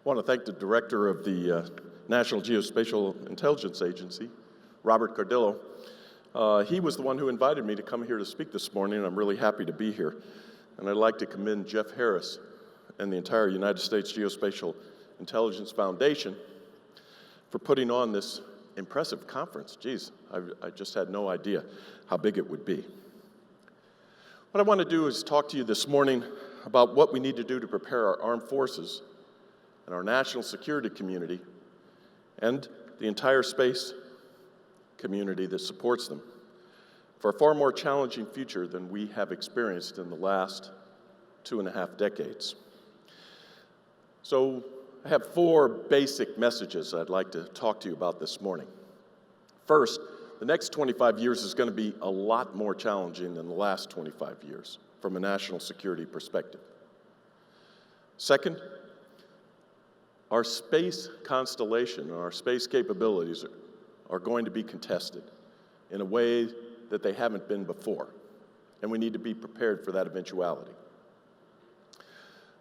I want to thank the director of the National Geospatial Intelligence Agency, Robert Cardillo. He was the one who invited me to come here to speak this morning, and I'm really happy to be here. And I'd like to commend Jeff Harris and the entire United States Geospatial Intelligence Foundation for putting on this impressive conference. Geez, I just had no idea how big it would be. What I want to do is talk to you this morning about what we need to do to prepare our armed forces and our national security community and the entire space community that supports them for a far more challenging future than we have experienced in the last 2.5 decades. So I have 4 basic messages I'd like to talk to you about this morning. First, the next 25 years is going to be a lot more challenging than the last 25 years from a national security perspective. Second, our space constellation, our space capabilities are going to be contested in a way that they haven't been before, and we need to be prepared for that eventuality.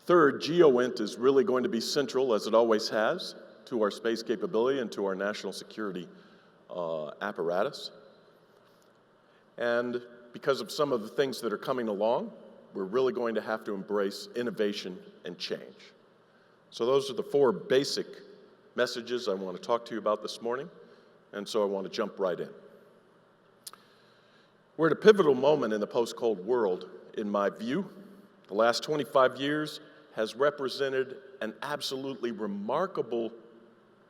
Third, GEOINT is really going to be central, as it always has, to our space capability and to our national security apparatus. And because of some of the things that are coming along, we're really going to have to embrace innovation and change. So those are the 4 basic messages I want to talk to you about this morning, and so I want to jump right in. We're at a pivotal moment in the post-Cold world, in my view. The last 25 years has represented an absolutely remarkable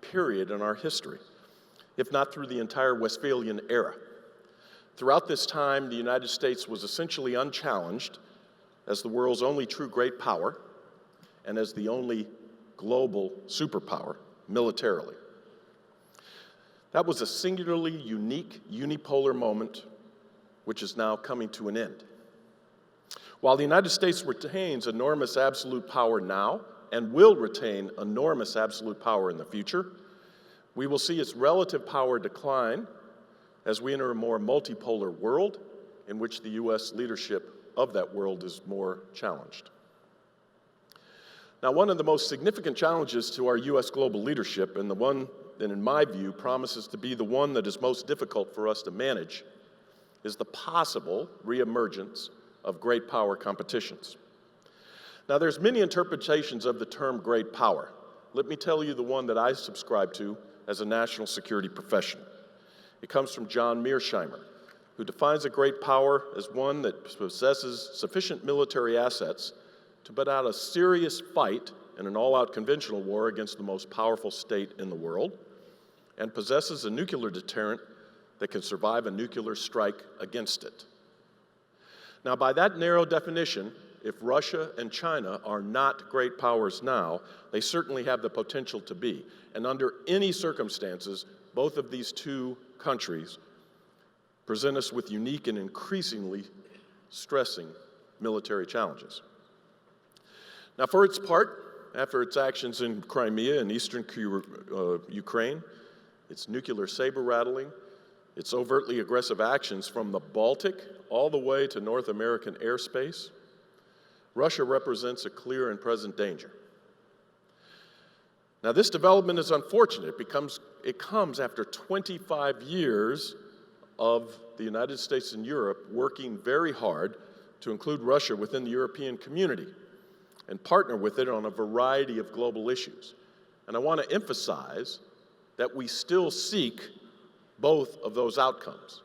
period in our history, if not through the entire Westphalian era. Throughout this time, the United States was essentially unchallenged as the world's only true great power and as the only global superpower militarily. That was a singularly unique unipolar moment which is now coming to an end. While the United States retains enormous absolute power now and will retain enormous absolute power in the future, we will see its relative power decline as we enter a more multipolar world in which the U.S. leadership of that world is more challenged. Now, one of the most significant challenges to our U.S. global leadership, and the one that in my view promises to be the one that is most difficult for us to manage, is the possible reemergence of great power competitions. Now, there's many interpretations of the term great power. Let me tell you the one that I subscribe to as a national security professional. It comes from John Mearsheimer, who defines a great power as one that possesses sufficient military assets to put out a serious fight in an all-out conventional war against the most powerful state in the world, and possesses a nuclear deterrent that can survive a nuclear strike against it. Now, by that narrow definition, if Russia and China are not great powers now, they certainly have the potential to be. And under any circumstances, both of these 2 countries present us with unique and increasingly stressing military challenges. Now, for its part, after its actions in Crimea and eastern Ukraine, its nuclear saber-rattling, its overtly aggressive actions from the Baltic all the way to North American airspace, Russia represents a clear and present danger. Now, this development is unfortunate. It comes after 25 years of the United States and Europe working very hard to include Russia within the European community and partner with it on a variety of global issues. And I want to emphasize that we still seek both of those outcomes.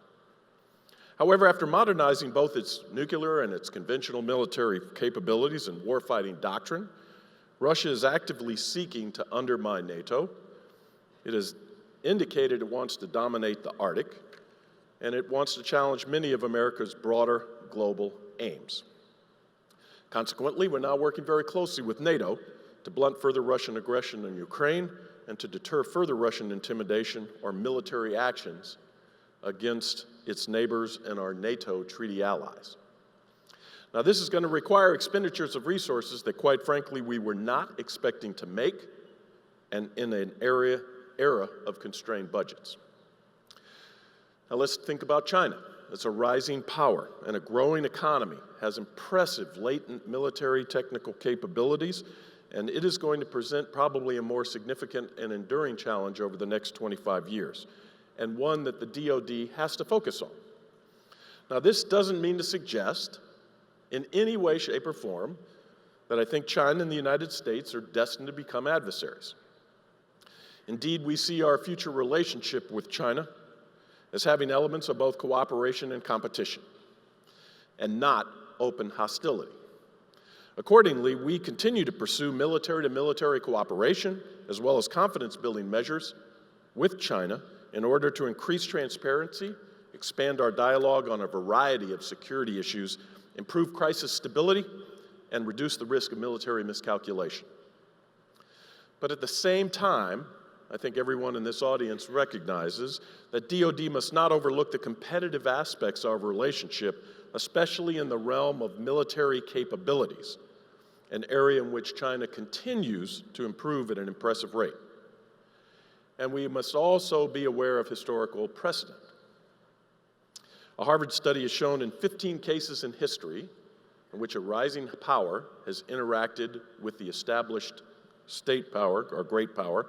However, after modernizing both its nuclear and its conventional military capabilities and warfighting doctrine, Russia is actively seeking to undermine NATO. It has indicated it wants to dominate the Arctic, and it wants to challenge many of America's broader global aims. Consequently, we're now working very closely with NATO to blunt further Russian aggression in Ukraine and to deter further Russian intimidation or military actions against its neighbors and our NATO treaty allies. Now, this is going to require expenditures of resources that, quite frankly, we were not expecting to make, and in an era of constrained budgets. Now, let's think about China. It's a rising power and a growing economy, has impressive latent military technical capabilities, and it is going to present probably a more significant and enduring challenge over the next 25 years, and one that the DoD has to focus on. Now, this doesn't mean to suggest in any way, shape, or form that I think China and the United States are destined to become adversaries. Indeed, we see our future relationship with China as having elements of both cooperation and competition, and not open hostility. Accordingly, we continue to pursue military-to-military cooperation, as well as confidence-building measures with China in order to increase transparency, expand our dialogue on a variety of security issues, improve crisis stability, and reduce the risk of military miscalculation. But at the same time, I think everyone in this audience recognizes that DoD must not overlook the competitive aspects of our relationship, especially in the realm of military capabilities, an area in which China continues to improve at an impressive rate. And we must also be aware of historical precedent. A Harvard study has shown in 15 cases in history in which a rising power has interacted with the established state power, or great power,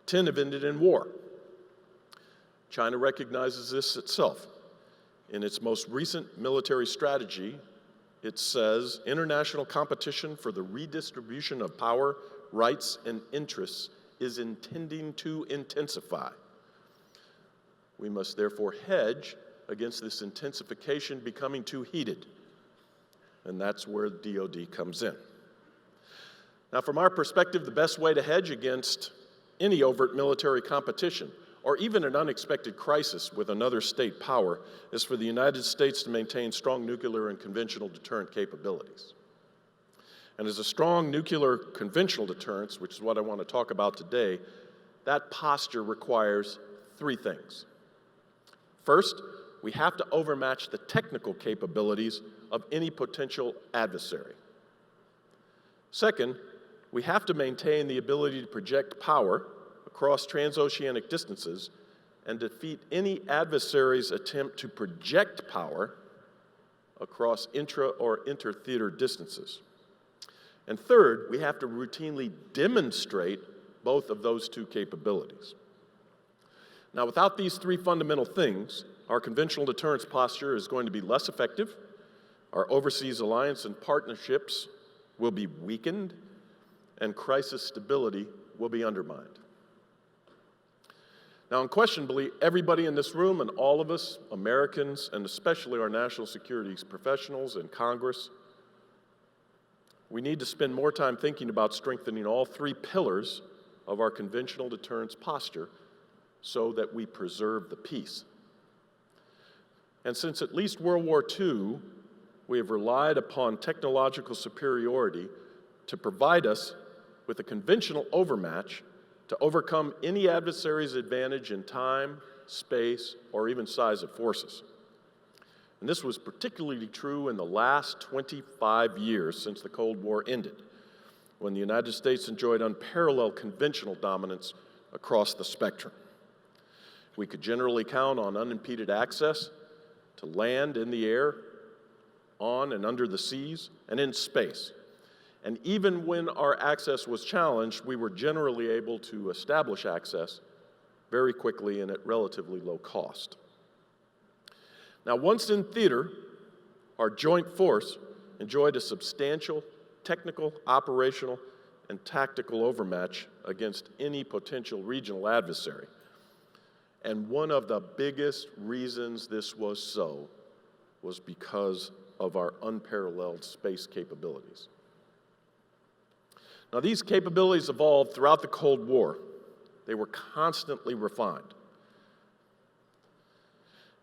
10 have ended in war. China recognizes this itself. In its most recent military strategy, it says, international competition for the redistribution of power, rights, and interests is intending to intensify. We must therefore hedge against this intensification becoming too heated, and that's where the DoD comes in. Now, from our perspective, the best way to hedge against any overt military competition, or even an unexpected crisis with another state power, is for the United States to maintain strong nuclear and conventional deterrent capabilities. And as a strong nuclear conventional deterrence, which is what I want to talk about today, that posture requires three things. First, we have to overmatch the technical capabilities of any potential adversary. Second, we have to maintain the ability to project power across transoceanic distances and defeat any adversary's attempt to project power across intra or inter-theater distances. And third, we have to routinely demonstrate both of those two capabilities. Now, without these three fundamental things, our conventional deterrence posture is going to be less effective, our overseas alliance and partnerships will be weakened, and crisis stability will be undermined. Now, unquestionably, everybody in this room and all of us, Americans, and especially our national security professionals in Congress, we need to spend more time thinking about strengthening all three pillars of our conventional deterrence posture so that we preserve the peace. And since at least World War II, we have relied upon technological superiority to provide us with a conventional overmatch to overcome any adversary's advantage in time, space, or even size of forces. And this was particularly true in the last 25 years since the Cold War ended, when the United States enjoyed unparalleled conventional dominance across the spectrum. We could generally count on unimpeded access to land, in the air, on and under the seas, and in space. And even when our access was challenged, we were generally able to establish access very quickly and at relatively low cost. Now, once in theater, our joint force enjoyed a substantial technical, operational, and tactical overmatch against any potential regional adversary. And one of the biggest reasons this was so was because of our unparalleled space capabilities. Now, these capabilities evolved throughout the Cold War. They were constantly refined.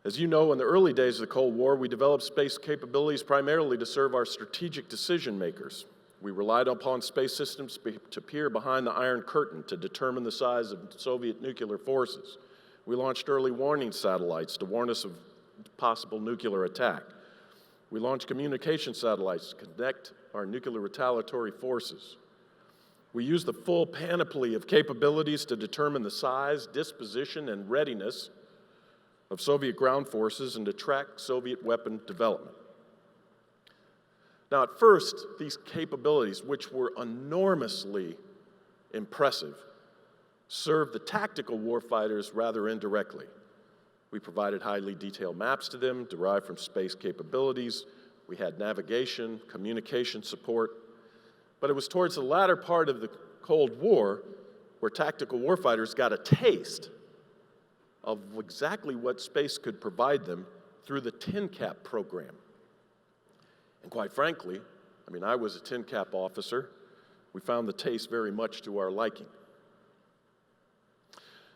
As you know, in the early days of the Cold War, we developed space capabilities primarily to serve our strategic decision makers. We relied upon space systems to peer behind the Iron Curtain to determine the size of Soviet nuclear forces. We launched early warning satellites to warn us of possible nuclear attack. We launched communication satellites to connect our nuclear retaliatory forces. We used the full panoply of capabilities to determine the size, disposition, and readiness of Soviet ground forces and to track Soviet weapon development. Now, at first, these capabilities, which were enormously impressive, served the tactical warfighters rather indirectly. We provided highly detailed maps to them, derived from space capabilities. We had navigation, communication support. But it was towards the latter part of the Cold War where tactical warfighters got a taste of exactly what space could provide them through the TINCAP program. And quite frankly, I was a TINCAP officer. We found the taste very much to our liking.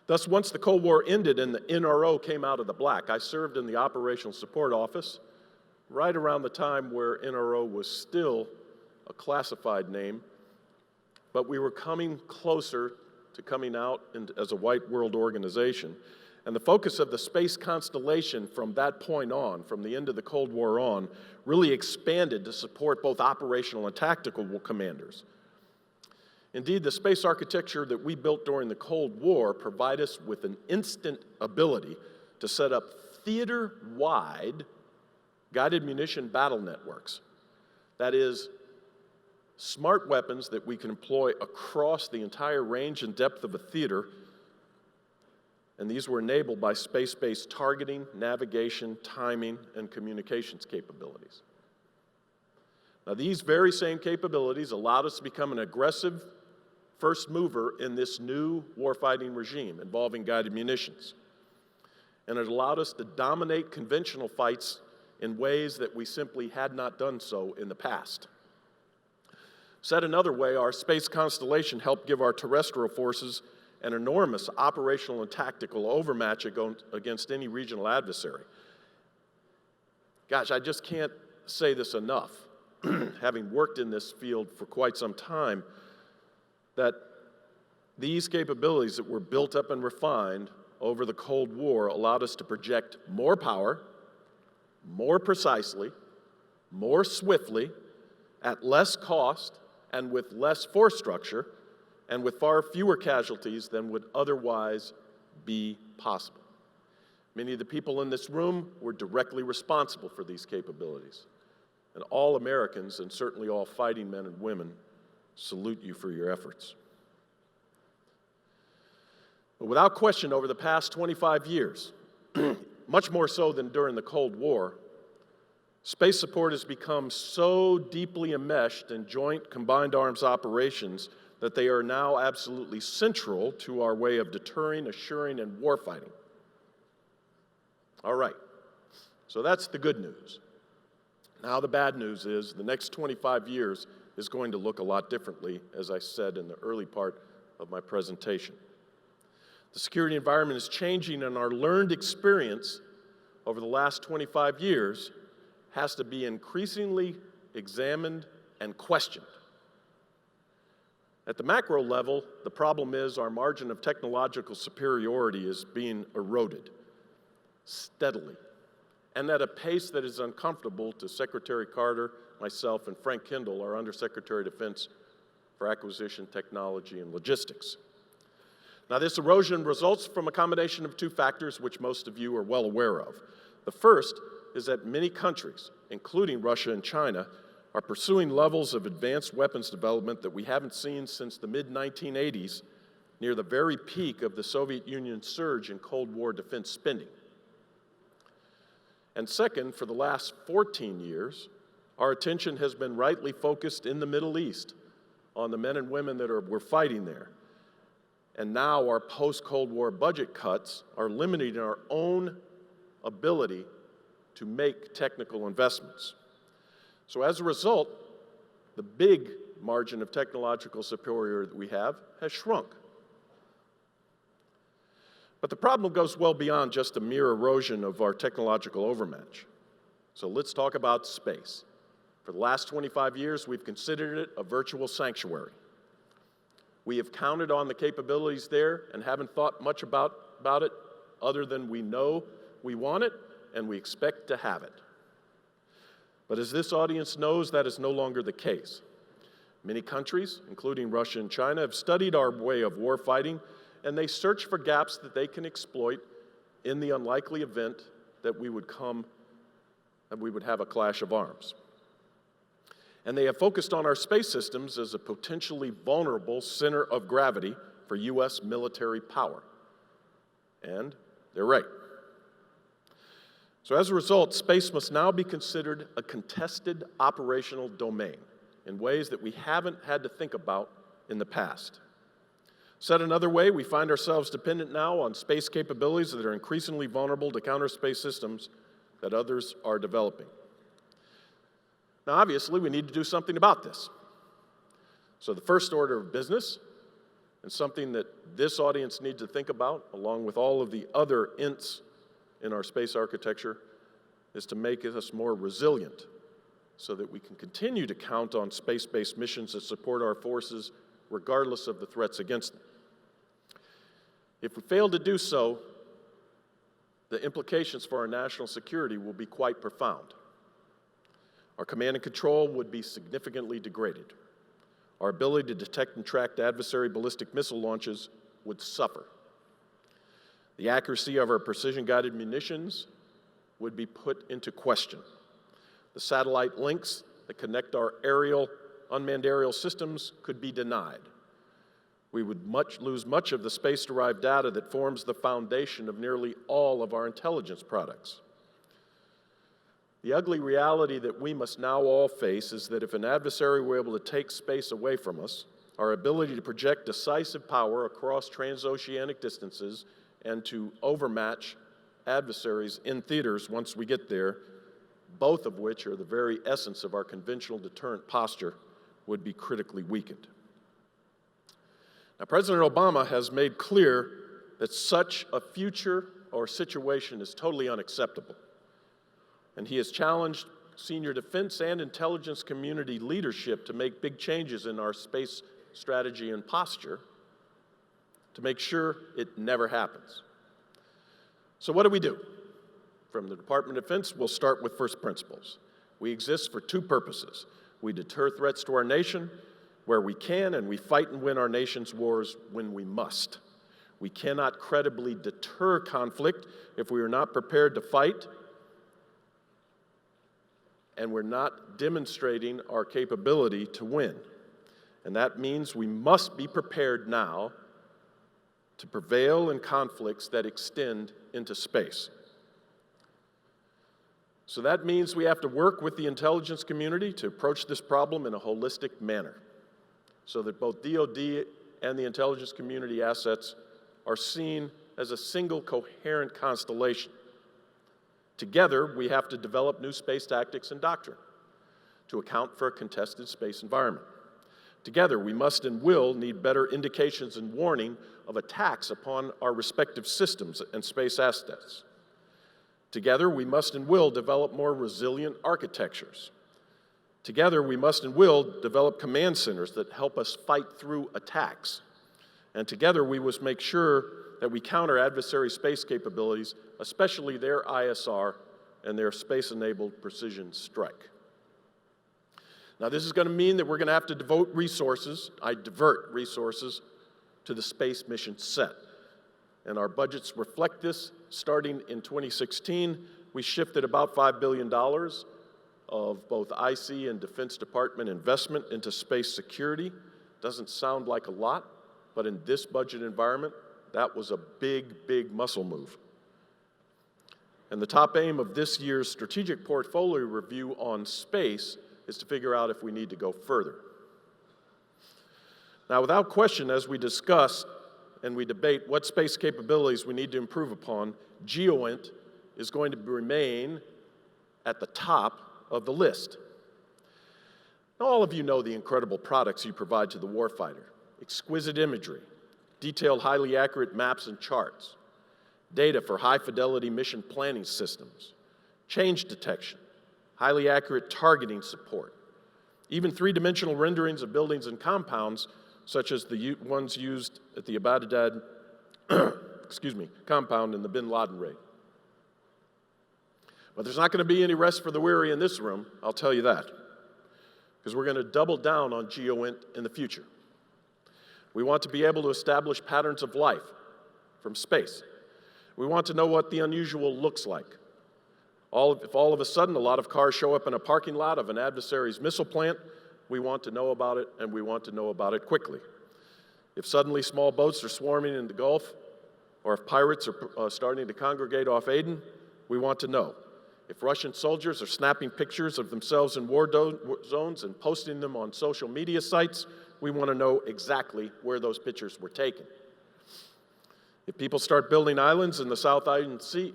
Thus, once the Cold War ended and the NRO came out of the black, I served in the Operational Support Office right around the time where NRO was still a classified name, but we were coming closer to coming out as a white world organization. And the focus of the space constellation from that point on, from the end of the Cold War on, really expanded to support both operational and tactical commanders. Indeed, the space architecture that we built during the Cold War provided us with an instant ability to set up theater-wide guided munition battle networks. That is, smart weapons that we can employ across the entire range and depth of a theater, and these were enabled by space-based targeting, navigation, timing, and communications capabilities. Now, these very same capabilities allowed us to become an aggressive first mover in this new warfighting regime involving guided munitions. And it allowed us to dominate conventional fights in ways that we simply had not done so in the past. Said another way, our space constellation helped give our terrestrial forces an enormous operational and tactical overmatch against any regional adversary. Gosh, I just can't say this enough, having worked in this field for quite some time, that these capabilities that were built up and refined over the Cold War allowed us to project more power, more precisely, more swiftly, at less cost, and with less force structure, and with far fewer casualties than would otherwise be possible. Many of the people in this room were directly responsible for these capabilities. And all Americans, and certainly all fighting men and women, salute you for your efforts. But without question, over the past 25 years, much more so than during the Cold War, space support has become so deeply enmeshed in joint combined arms operations that they are now absolutely central to our way of deterring, assuring, and warfighting. All right, so that's the good news. Now the bad news is the next 25 years is going to look a lot differently, as I said in the early part of my presentation. The security environment is changing, and our learned experience over the last 25 years has to be increasingly examined and questioned. At the macro level, the problem is our margin of technological superiority is being eroded steadily, and at a pace that is uncomfortable to Secretary Carter, myself, and Frank Kendall, our Undersecretary of Defense for Acquisition, Technology, and Logistics. Now, this erosion results from a combination of two factors which most of you are well aware of. The first is that many countries, including Russia and China, are pursuing levels of advanced weapons development that we haven't seen since the mid-1980s, near the very peak of the Soviet Union's surge in Cold War defense spending. And second, for the last 14 years, our attention has been rightly focused in the Middle East on the men and women that were fighting there. And now our post-Cold War budget cuts are limiting our own ability to make technical investments. So as a result, the big margin of technological superiority that we have has shrunk. But the problem goes well beyond just a mere erosion of our technological overmatch. So let's talk about space. For the last 25 years, we've considered it a virtual sanctuary. We have counted on the capabilities there and haven't thought much about it other than we know we want it and we expect to have it. But as this audience knows, that is no longer the case. Many countries, including Russia and China, have studied our way of warfighting, and they search for gaps that they can exploit in the unlikely event that we would have a clash of arms. And they have focused on our space systems as a potentially vulnerable center of gravity for U.S. military power. And they're right. So as a result, space must now be considered a contested operational domain in ways that we haven't had to think about in the past. Said another way, we find ourselves dependent now on space capabilities that are increasingly vulnerable to counter space systems that others are developing. Now, obviously, we need to do something about this. So the first order of business, and something that this audience needs to think about, along with all of the other ints in our space architecture, is to make us more resilient so that we can continue to count on space-based missions that support our forces regardless of the threats against them. If we fail to do so, the implications for our national security will be quite profound. Our command and control would be significantly degraded. Our ability to detect and track adversary ballistic missile launches would suffer. The accuracy of our precision-guided munitions would be put into question. The satellite links that connect our unmanned aerial systems could be denied. We would lose much of the space-derived data that forms the foundation of nearly all of our intelligence products. The ugly reality that we must now all face is that if an adversary were able to take space away from us, our ability to project decisive power across transoceanic distances and to overmatch adversaries in theaters once we get there, both of which are the very essence of our conventional deterrent posture, would be critically weakened. Now, President Obama has made clear that such a future or situation is totally unacceptable. And he has challenged senior defense and intelligence community leadership to make big changes in our space strategy and posture to make sure it never happens. So what do we do? From the Department of Defense, we'll start with first principles. We exist for two purposes. We deter threats to our nation where we can, and we fight and win our nation's wars when we must. We cannot credibly deter conflict if we are not prepared to fight, and we're not demonstrating our capability to win. And that means we must be prepared now to prevail in conflicts that extend into space. So that means we have to work with the intelligence community to approach this problem in a holistic manner, so that both DoD and the intelligence community assets are seen as a single coherent constellation. Together, we have to develop new space tactics and doctrine to account for a contested space environment. Together, we must and will need better indications and warning of attacks upon our respective systems and space assets. Together, we must and will develop more resilient architectures. Together, we must and will develop command centers that help us fight through attacks. And together, we must make sure that we counter adversary space capabilities, especially their ISR and their space-enabled precision strike. Now, this is going to mean that we're going to have to divert resources to the space mission set. And our budgets reflect this. Starting in 2016, we shifted about $5 billion of both IC and Defense Department investment into space security. Doesn't sound like a lot, but in this budget environment, that was a big, big muscle move. And the top aim of this year's strategic portfolio review on space is to figure out if we need to go further. Now, without question, as we discuss and we debate what space capabilities we need to improve upon, GEOINT is going to remain at the top of the list. Now, all of you know the incredible products you provide to the warfighter: exquisite imagery, detailed, highly accurate maps and charts, data for high-fidelity mission planning systems, change detection, highly accurate targeting support, even three-dimensional renderings of buildings and compounds, such as the ones used at the Abbottabad compound in the Bin Laden raid. But there's not going to be any rest for the weary in this room, I'll tell you that, because we're going to double down on GEOINT in the future. We want to be able to establish patterns of life from space. We want to know what the unusual looks like. If all of a sudden a lot of cars show up in a parking lot of an adversary's missile plant, we want to know about it, and we want to know about it quickly. If suddenly small boats are swarming in the Gulf, or if pirates are starting to congregate off Aden, we want to know. If Russian soldiers are snapping pictures of themselves in war zones and posting them on social media sites, we want to know exactly where those pictures were taken. If people start building islands in the South China Sea,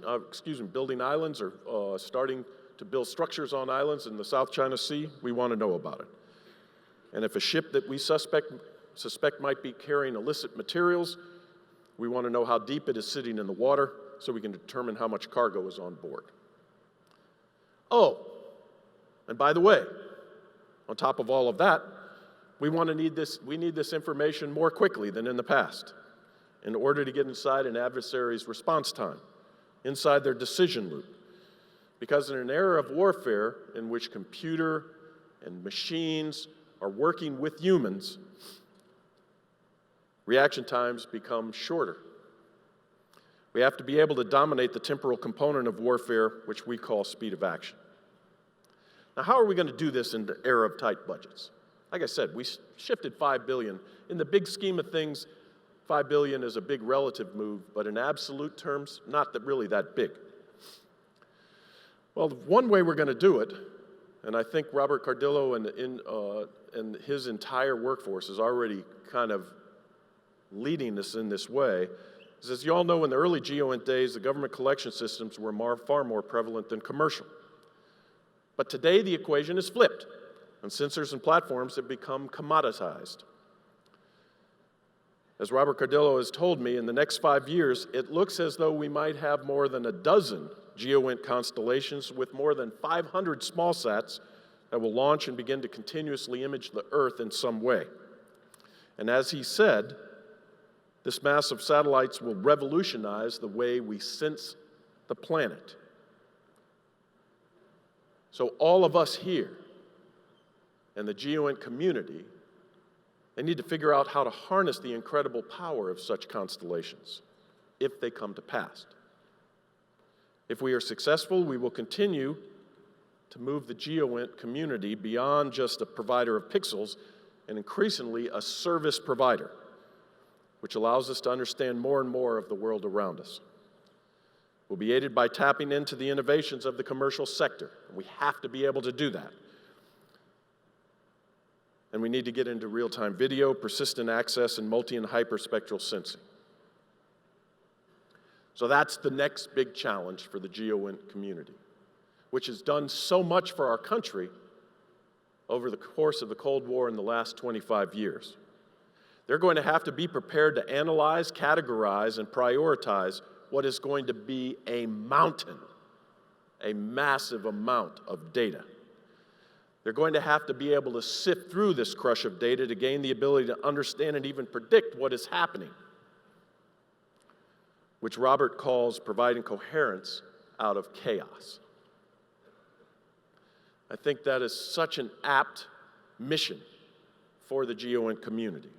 building islands or starting to build structures on islands in the South China Sea, we want to know about it. And if a ship that we suspect might be carrying illicit materials, we want to know how deep it is sitting in the water so we can determine how much cargo is on board. Oh, and by the way, on top of all of that, we need this information more quickly than in the past in order to get inside an adversary's response time, inside their decision loop. Because in an era of warfare in which computer and machines are working with humans, reaction times become shorter. We have to be able to dominate the temporal component of warfare, which we call speed of action. Now, how are we going to do this in the era of tight budgets? Like I said, we shifted $5 billion. In the big scheme of things, $5 billion is a big relative move, but in absolute terms, not really that big. Well, one way we're going to do it, and I think Robert Cardillo and his entire workforce is already kind of leading us in this way, is, as you all know, in the early GEOINT days, the government collection systems were far more prevalent than commercial. But today, the equation is flipped, and sensors and platforms have become commoditized. As Robert Cardillo has told me, in the next 5 years, it looks as though we might have more than a dozen GEOINT constellations with more than 500 small sats that will launch and begin to continuously image the Earth in some way. And as he said, this mass of satellites will revolutionize the way we sense the planet. So all of us here and the GEOINT community, they need to figure out how to harness the incredible power of such constellations if they come to pass. If we are successful, we will continue to move the GEOINT community beyond just a provider of pixels and increasingly a service provider, which allows us to understand more and more of the world around us. We'll be aided by tapping into the innovations of the commercial sector. We have to be able to do that. And we need to get into real-time video, persistent access, and multi- and hyperspectral sensing. So that's the next big challenge for the GEOINT community, which has done so much for our country over the course of the Cold War in the last 25 years. They're going to have to be prepared to analyze, categorize, and prioritize what is going to be a mountain, a massive amount of data. They're going to have to be able to sift through this crush of data to gain the ability to understand and even predict what is happening, which Robert calls providing coherence out of chaos. I think that is such an apt mission for the GEOINT community.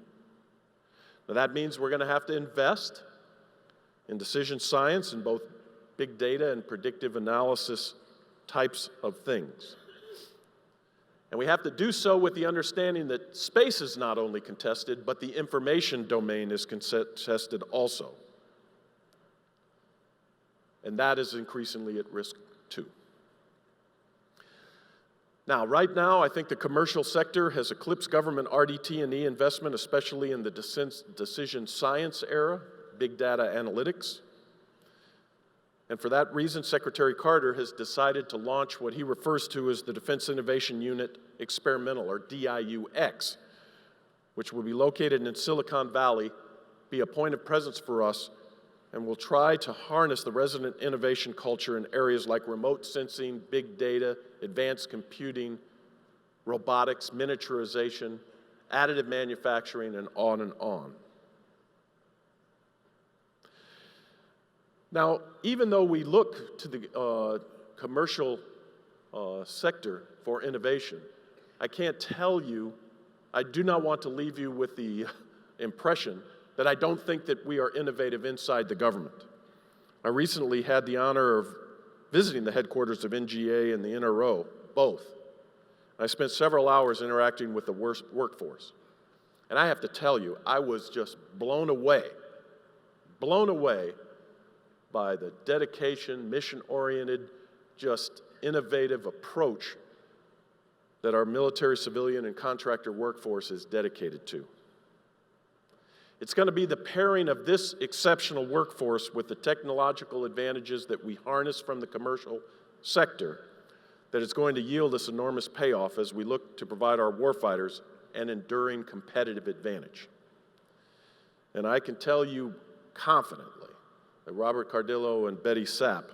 Now that means we're going to have to invest in decision science and both big data and predictive analysis types of things. And we have to do so with the understanding that space is not only contested, but the information domain is contested also. And that is increasingly at risk too. Now, right now, I think the commercial sector has eclipsed government RDT&E investment, especially in the decision science era, big data analytics. And for that reason, Secretary Carter has decided to launch what he refers to as the Defense Innovation Unit Experimental, or DIUX, which will be located in Silicon Valley, be a point of presence for us, and will try to harness the resident innovation culture in areas like remote sensing, big data, advanced computing, robotics, miniaturization, additive manufacturing, and on and on. Now, even though we look to the commercial sector for innovation, I can't tell you, I do not want to leave you with the impression that I don't think that we are innovative inside the government. I recently had the honor of visiting the headquarters of NGA and the NRO, both. I spent several hours interacting with the workforce. And I have to tell you, I was just blown away by the dedication, mission-oriented, just innovative approach that our military, civilian, and contractor workforce is dedicated to. It's going to be the pairing of this exceptional workforce with the technological advantages that we harness from the commercial sector that is going to yield us enormous payoff as we look to provide our warfighters an enduring competitive advantage. And I can tell you confidently that Robert Cardillo and Betty Sapp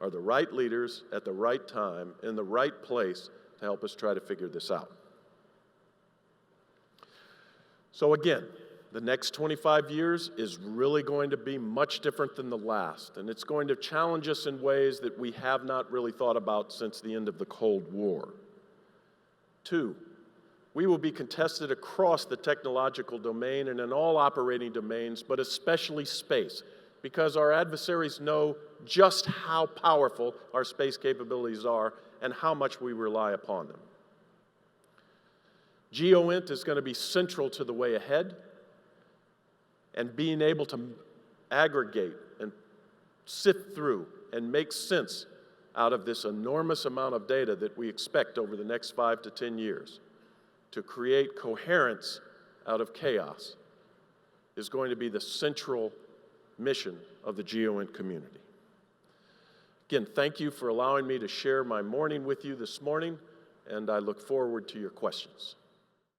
are the right leaders at the right time in the right place to help us try to figure this out. So again, the next 25 years is really going to be much different than the last, and it's going to challenge us in ways that we have not really thought about since the end of the Cold War. 2, we will be contested across the technological domain and in all operating domains, but especially space, because our adversaries know just how powerful our space capabilities are and how much we rely upon them. GEOINT is going to be central to the way ahead, and being able to aggregate and sift through and make sense out of this enormous amount of data that we expect over the next 5 to 10 years to create coherence out of chaos is going to be the central mission of the GEOINT community. Again, thank you for allowing me to share my morning with you this morning, and I look forward to your questions.